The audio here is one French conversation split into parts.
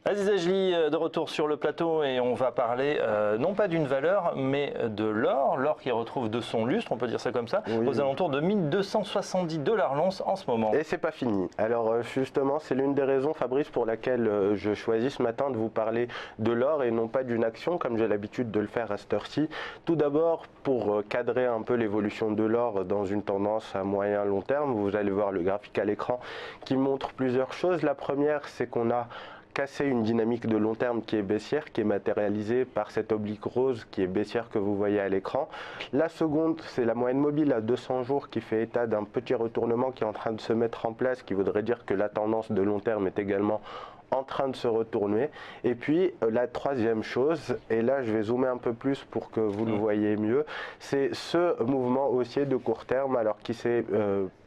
Aziz Ajli de retour sur le plateau et on va parler non pas d'une valeur mais de l'or, l'or qui retrouve de son lustre, on peut dire ça comme ça, Oui. aux alentours de 1270 $ l'once en ce moment. Et c'est pas fini. Alors justement, c'est l'une des raisons, Fabrice, pour laquelle je choisis ce matin de vous parler de l'or et non pas d'une action comme j'ai l'habitude de le faire à cette heure-ci. Tout d'abord, pour cadrer un peu l'évolution de l'or dans une tendance à moyen long terme, vous allez voir le graphique à l'écran qui montre plusieurs choses. La première, c'est qu'on a casser une dynamique de long terme qui est baissière, qui est matérialisée par cette oblique rose qui est baissière que vous voyez à l'écran. La seconde, c'est la moyenne mobile à 200 jours qui fait état d'un petit retournement qui est en train de se mettre en place, qui voudrait dire que la tendance de long terme est également en train de se retourner. Et puis la troisième chose, et là je vais zoomer un peu plus pour que vous le voyez mieux, c'est ce mouvement haussier de court terme alors qui s'est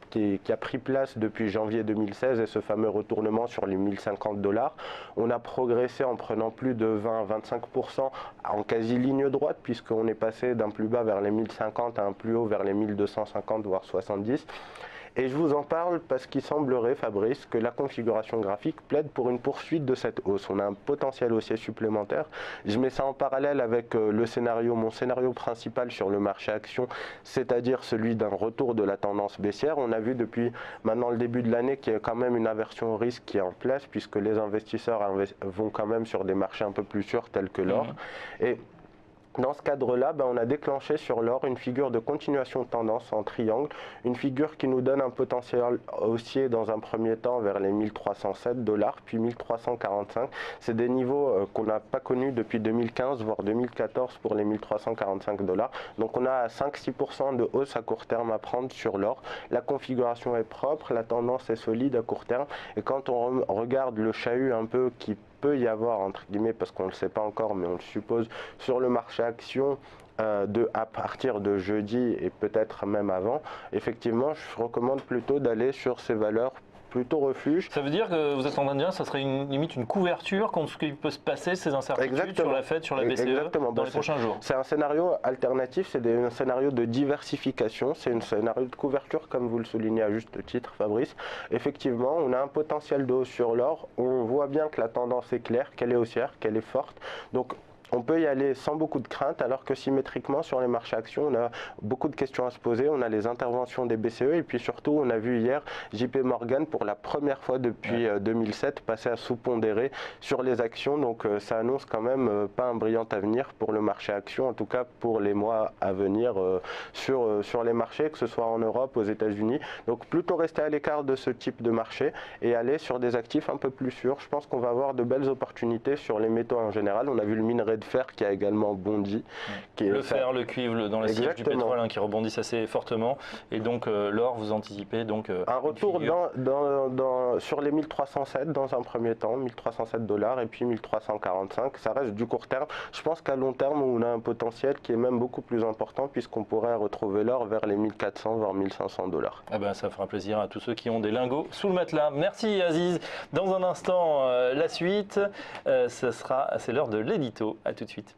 qui a pris place depuis janvier 2016 et ce fameux retournement sur les 1050 $. On a progressé en prenant plus de 20 à 25% en quasi ligne droite puisqu'on est passé d'un plus bas vers les 1050 à un plus haut vers les 1250 voire 70. Et je vous en parle parce qu'il semblerait, Fabrice, que la configuration graphique plaide pour une poursuite de cette hausse. On a un potentiel haussier supplémentaire. Je mets ça en parallèle avec mon scénario principal sur le marché action, c'est-à-dire celui d'un retour de la tendance baissière. On a vu depuis maintenant le début de l'année qu'il y a quand même une aversion au risque qui est en place puisque les investisseurs vont quand même sur des marchés un peu plus sûrs tels que l'or. Et dans ce cadre-là, on a déclenché sur l'or une figure de continuation de tendance en triangle, une figure qui nous donne un potentiel haussier dans un premier temps vers les 1307 $, puis 1345. C'est des niveaux qu'on n'a pas connus depuis 2015, voire 2014 pour les 1345 $. Donc on a 5-6% de hausse à court terme à prendre sur l'or. La configuration est propre, la tendance est solide à court terme. Et quand on regarde le chahut un peu qui peut y avoir, entre guillemets, parce qu'on ne le sait pas encore, mais on le suppose, sur le marché action à partir de jeudi et peut-être même avant, effectivement, je recommande plutôt d'aller sur ces valeurs plutôt refuge. Ça veut dire que vous êtes en train de dire que ça serait limite une couverture contre ce qui peut se passer, ces incertitudes sur la Fed, sur la BCE dans les prochains jours. C'est un scénario alternatif, c'est un scénario de diversification, c'est un scénario de couverture comme vous le soulignez à juste titre, Fabrice. Effectivement, on a un potentiel de hausse sur l'or, on voit bien que la tendance est claire, qu'elle est haussière, qu'elle est forte. Donc on peut y aller sans beaucoup de crainte, alors que symétriquement sur les marchés actions, on a beaucoup de questions à se poser. On a les interventions des BCE et puis surtout, on a vu hier JP Morgan pour la première fois depuis 2007 passer à sous-pondérer sur les actions. Donc ça annonce quand même pas un brillant avenir pour le marché actions, en tout cas pour les mois à venir sur les marchés, que ce soit en Europe, aux États-Unis. Donc plutôt rester à l'écart de ce type de marché et aller sur des actifs un peu plus sûrs. Je pense qu'on va avoir de belles opportunités sur les métaux en général. On a vu le minerai de fer qui a également bondi. Le fer, le cuivre dans la sillage du pétrole qui rebondissent assez fortement. Et donc l'or, vous anticipez donc un retour sur les 1307 dans un premier temps, 1307 $ et puis 1345. Ça reste du court terme. Je pense qu'à long terme, on a un potentiel qui est même beaucoup plus important puisqu'on pourrait retrouver l'or vers les 1400 voire 1500 $. Eh ben, ça fera plaisir à tous ceux qui ont des lingots sous le matelas. Merci Aziz. Dans un instant, la suite, c'est l'heure de l'édito. À tout de suite.